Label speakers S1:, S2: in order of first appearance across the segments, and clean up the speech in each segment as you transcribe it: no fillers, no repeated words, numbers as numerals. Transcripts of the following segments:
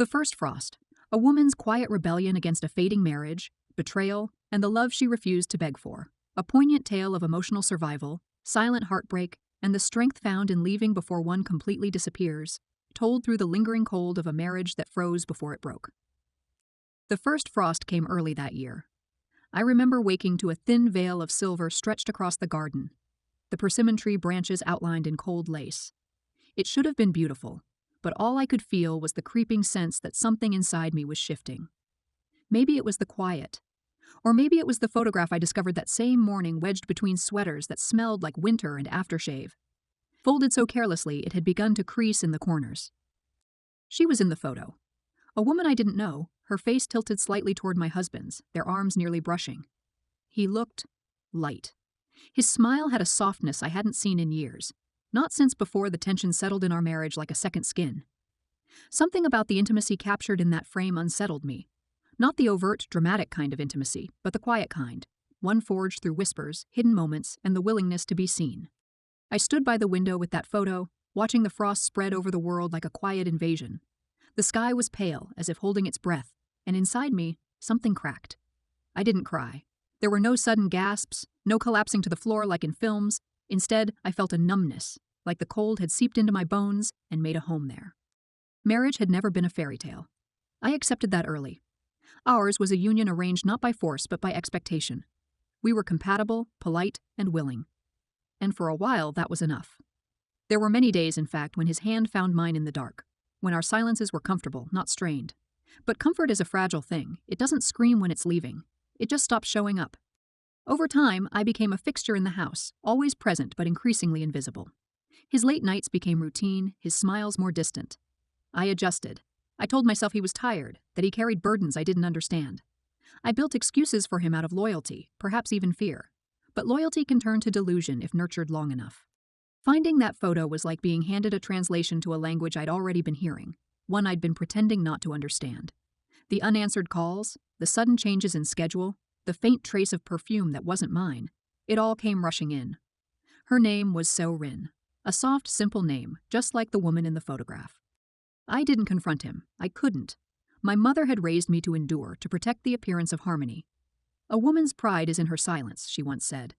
S1: The First Frost, a woman's quiet rebellion against a fading marriage, betrayal, and the love she refused to beg for. A poignant tale of emotional survival, silent heartbreak, and the strength found in leaving before one completely disappears, told through the lingering cold of a marriage that froze before it broke. The first frost came early that year. I remember waking to a thin veil of silver stretched across the garden, the persimmon tree branches outlined in cold lace. It should have been beautiful, but all I could feel was the creeping sense that something inside me was shifting. Maybe it was the quiet, or maybe it was the photograph I discovered that same morning wedged between sweaters that smelled like winter and aftershave. Folded so carelessly it had begun to crease in the corners. She was in the photo. A woman I didn't know, her face tilted slightly toward my husband's, their arms nearly brushing. He looked light. His smile had a softness I hadn't seen in years, not since before the tension settled in our marriage like a second skin. Something about the intimacy captured in that frame unsettled me. Not the overt, dramatic kind of intimacy, but the quiet kind, one forged through whispers, hidden moments, and the willingness to be seen. I stood by the window with that photo, watching the frost spread over the world like a quiet invasion. The sky was pale, as if holding its breath, and inside me, something cracked. I didn't cry. There were no sudden gasps, no collapsing to the floor like in films. Instead, I felt a numbness, like the cold had seeped into my bones and made a home there. Marriage had never been a fairy tale. I accepted that early. Ours was a union arranged not by force but by expectation. We were compatible, polite, and willing. And for a while, that was enough. There were many days, in fact, when his hand found mine in the dark, when our silences were comfortable, not strained. But comfort is a fragile thing. It doesn't scream when it's leaving. It just stops showing up. Over time, I became a fixture in the house, always present but increasingly invisible. His late nights became routine, his smiles more distant. I adjusted. I told myself he was tired, that he carried burdens I didn't understand. I built excuses for him out of loyalty, perhaps even fear. But loyalty can turn to delusion if nurtured long enough. Finding that photo was like being handed a translation to a language I'd already been hearing, one I'd been pretending not to understand. The unanswered calls, the sudden changes in schedule, the faint trace of perfume that wasn't mine, it all came rushing in. Her name was So-Rin, a soft, simple name, just like the woman in the photograph. I didn't confront him. I couldn't. My mother had raised me to endure, to protect the appearance of harmony. A woman's pride is in her silence, she once said.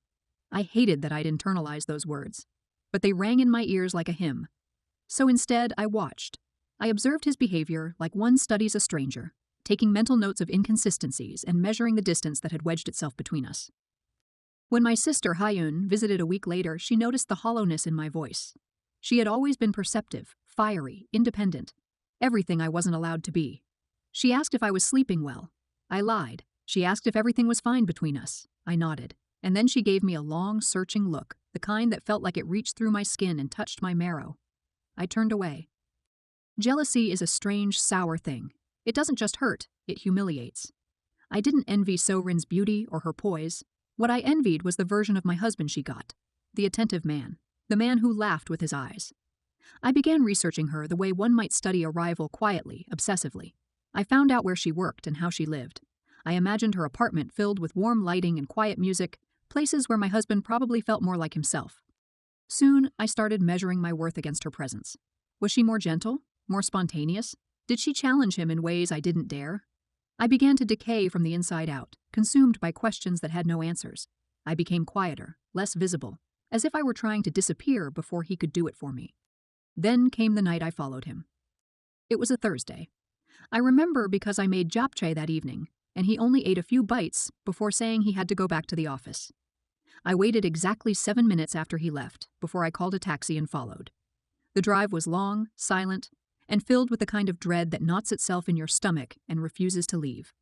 S1: I hated that I'd internalized those words, but they rang in my ears like a hymn. So instead, I watched. I observed his behavior like one studies a stranger, taking mental notes of inconsistencies and measuring the distance that had wedged itself between us. When my sister Hyun visited a week later, she noticed the hollowness in my voice. She had always been perceptive, fiery, independent, everything I wasn't allowed to be. She asked if I was sleeping well. I lied. She asked if everything was fine between us. I nodded. And then she gave me a long, searching look, the kind that felt like it reached through my skin and touched my marrow. I turned away. Jealousy is a strange, sour thing. It doesn't just hurt, it humiliates. I didn't envy So-Rin's beauty or her poise. What I envied was the version of my husband she got, the attentive man, the man who laughed with his eyes. I began researching her the way one might study a rival quietly, obsessively. I found out where she worked and how she lived. I imagined her apartment filled with warm lighting and quiet music, places where my husband probably felt more like himself. Soon, I started measuring my worth against her presence. Was she more gentle? More spontaneous? Did she challenge him in ways I didn't dare? I began to decay from the inside out, consumed by questions that had no answers. I became quieter, less visible, as if I were trying to disappear before he could do it for me. Then came the night I followed him. It was a Thursday. I remember because I made japchae that evening, and he only ate a few bites before saying he had to go back to the office. I waited exactly 7 minutes after he left before I called a taxi and followed. The drive was long, silent, and filled with the kind of dread that knots itself in your stomach and refuses to leave.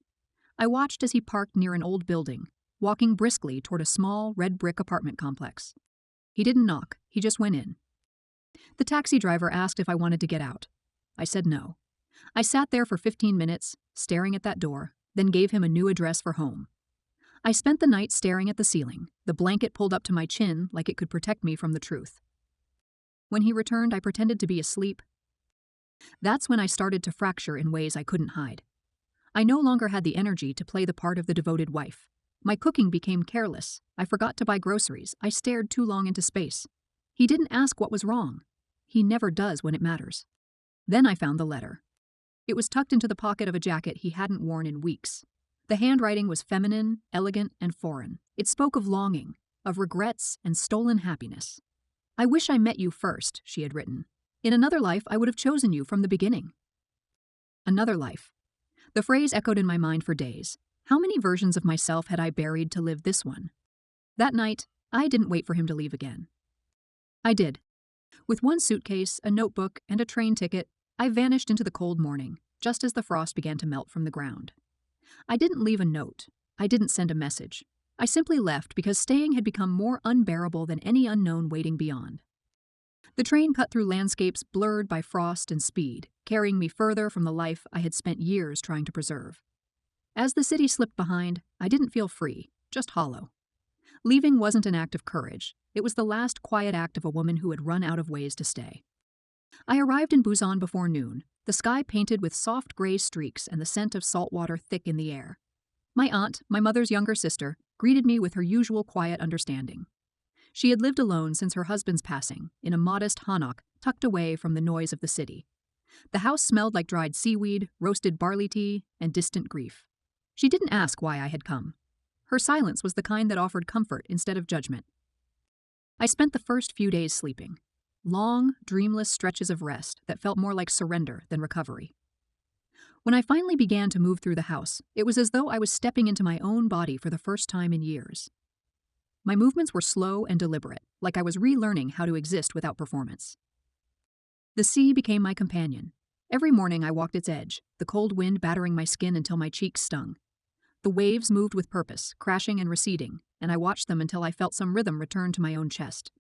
S1: I watched as he parked near an old building, walking briskly toward a small, red brick apartment complex. He didn't knock, he just went in. The taxi driver asked if I wanted to get out. I said no. I sat there for 15 minutes, staring at that door, then gave him a new address for home. I spent the night staring at the ceiling, the blanket pulled up to my chin like it could protect me from the truth. When he returned, I pretended to be asleep. That's when I started to fracture in ways I couldn't hide. I no longer had the energy to play the part of the devoted wife. My cooking became careless. I forgot to buy groceries. I stared too long into space. He didn't ask what was wrong. He never does when it matters. Then I found the letter. It was tucked into the pocket of a jacket he hadn't worn in weeks. The handwriting was feminine, elegant, and foreign. It spoke of longing, of regrets, and stolen happiness. "I wish I met you first," she had written. "In another life, I would have chosen you from the beginning." Another life. The phrase echoed in my mind for days. How many versions of myself had I buried to live this one? That night, I didn't wait for him to leave again. I did. With one suitcase, a notebook, and a train ticket, I vanished into the cold morning, just as the frost began to melt from the ground. I didn't leave a note. I didn't send a message. I simply left because staying had become more unbearable than any unknown waiting beyond. The train cut through landscapes blurred by frost and speed, carrying me further from the life I had spent years trying to preserve. As the city slipped behind, I didn't feel free, just hollow. Leaving wasn't an act of courage. It was the last quiet act of a woman who had run out of ways to stay. I arrived in Busan before noon, the sky painted with soft gray streaks and the scent of salt water thick in the air. My aunt, my mother's younger sister, greeted me with her usual quiet understanding. She had lived alone since her husband's passing, in a modest hanok tucked away from the noise of the city. The house smelled like dried seaweed, roasted barley tea, and distant grief. She didn't ask why I had come. Her silence was the kind that offered comfort instead of judgment. I spent the first few days sleeping. Long, dreamless stretches of rest that felt more like surrender than recovery. When I finally began to move through the house, it was as though I was stepping into my own body for the first time in years. My movements were slow and deliberate, like I was relearning how to exist without performance. The sea became my companion. Every morning I walked its edge, the cold wind battering my skin until my cheeks stung. The waves moved with purpose, crashing and receding, and I watched them until I felt some rhythm return to my own chest.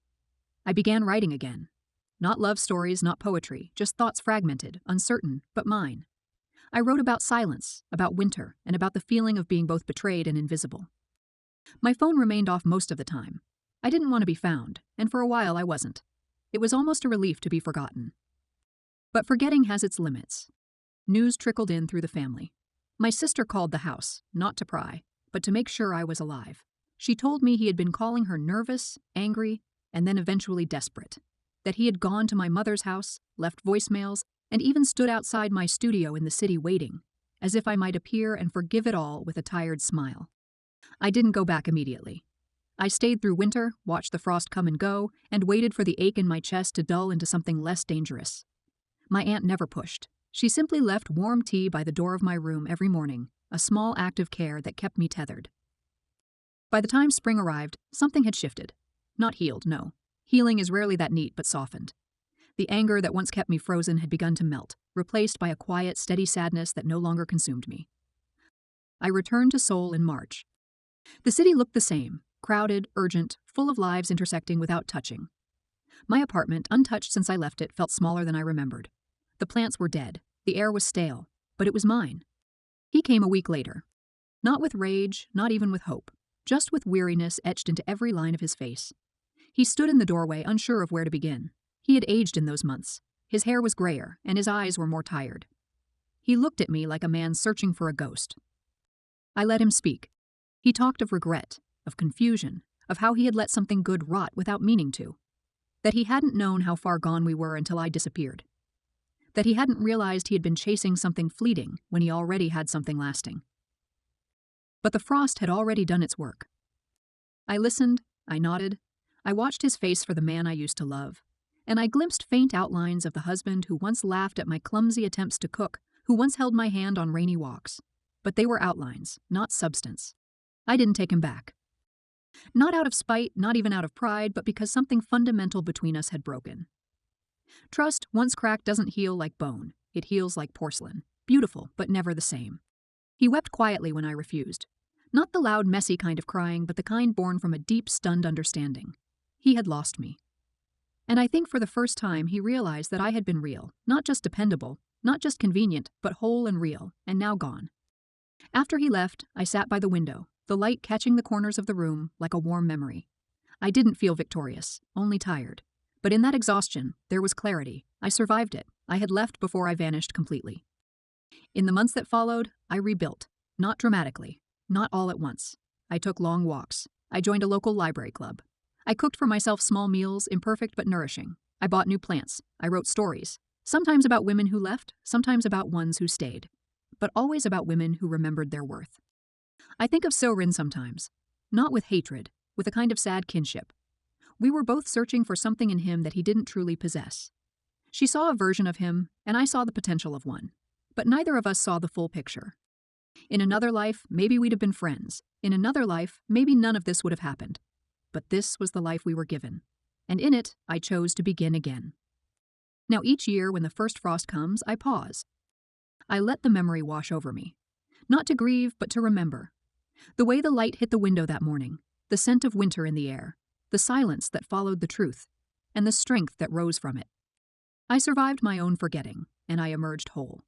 S1: I began writing again. Not love stories, not poetry, just thoughts fragmented, uncertain, but mine. I wrote about silence, about winter, and about the feeling of being both betrayed and invisible. My phone remained off most of the time. I didn't want to be found, and for a while I wasn't. It was almost a relief to be forgotten. But forgetting has its limits. News trickled in through the family. My sister called the house, not to pry, but to make sure I was alive. She told me he had been calling her nervous, angry, and then eventually desperate. That he had gone to my mother's house, left voicemails, and even stood outside my studio in the city waiting, as if I might appear and forgive it all with a tired smile. I didn't go back immediately. I stayed through winter, watched the frost come and go, and waited for the ache in my chest to dull into something less dangerous. My aunt never pushed. She simply left warm tea by the door of my room every morning, a small act of care that kept me tethered. By the time spring arrived, something had shifted. Not healed, no. Healing is rarely that neat, but softened. The anger that once kept me frozen had begun to melt, replaced by a quiet, steady sadness that no longer consumed me. I returned to Seoul in March. The city looked the same, crowded, urgent, full of lives intersecting without touching. My apartment, untouched since I left it, felt smaller than I remembered. The plants were dead, the air was stale, but it was mine. He came a week later. Not with rage, not even with hope, just with weariness etched into every line of his face. He stood in the doorway, unsure of where to begin. He had aged in those months. His hair was grayer, and his eyes were more tired. He looked at me like a man searching for a ghost. I let him speak. He talked of regret, of confusion, of how he had let something good rot without meaning to. That he hadn't known how far gone we were until I disappeared. That he hadn't realized he had been chasing something fleeting when he already had something lasting. But the frost had already done its work. I listened, I nodded, I watched his face for the man I used to love, and I glimpsed faint outlines of the husband who once laughed at my clumsy attempts to cook, who once held my hand on rainy walks. But they were outlines, not substance. I didn't take him back. Not out of spite, not even out of pride, but because something fundamental between us had broken. Trust, once cracked, doesn't heal like bone. It heals like porcelain. Beautiful, but never the same. He wept quietly when I refused. Not the loud, messy kind of crying, but the kind born from a deep, stunned understanding. He had lost me. And I think for the first time he realized that I had been real, not just dependable, not just convenient, but whole and real, and now gone. After he left, I sat by the window, the light catching the corners of the room like a warm memory. I didn't feel victorious, only tired. But in that exhaustion, there was clarity. I survived it. I had left before I vanished completely. In the months that followed, I rebuilt. Not dramatically. Not all at once. I took long walks. I joined a local library club. I cooked for myself small meals, imperfect but nourishing. I bought new plants. I wrote stories. Sometimes about women who left, sometimes about ones who stayed, but always about women who remembered their worth. I think of So-rin sometimes, not with hatred, with a kind of sad kinship. We were both searching for something in him that he didn't truly possess. She saw a version of him, and I saw the potential of one. But neither of us saw the full picture. In another life, maybe we'd have been friends. In another life, maybe none of this would have happened. But this was the life we were given. And in it, I chose to begin again. Now each year when the first frost comes, I pause. I let the memory wash over me. Not to grieve, but to remember. The way the light hit the window that morning, the scent of winter in the air, the silence that followed the truth, and the strength that rose from it. I survived my own forgetting, and I emerged whole.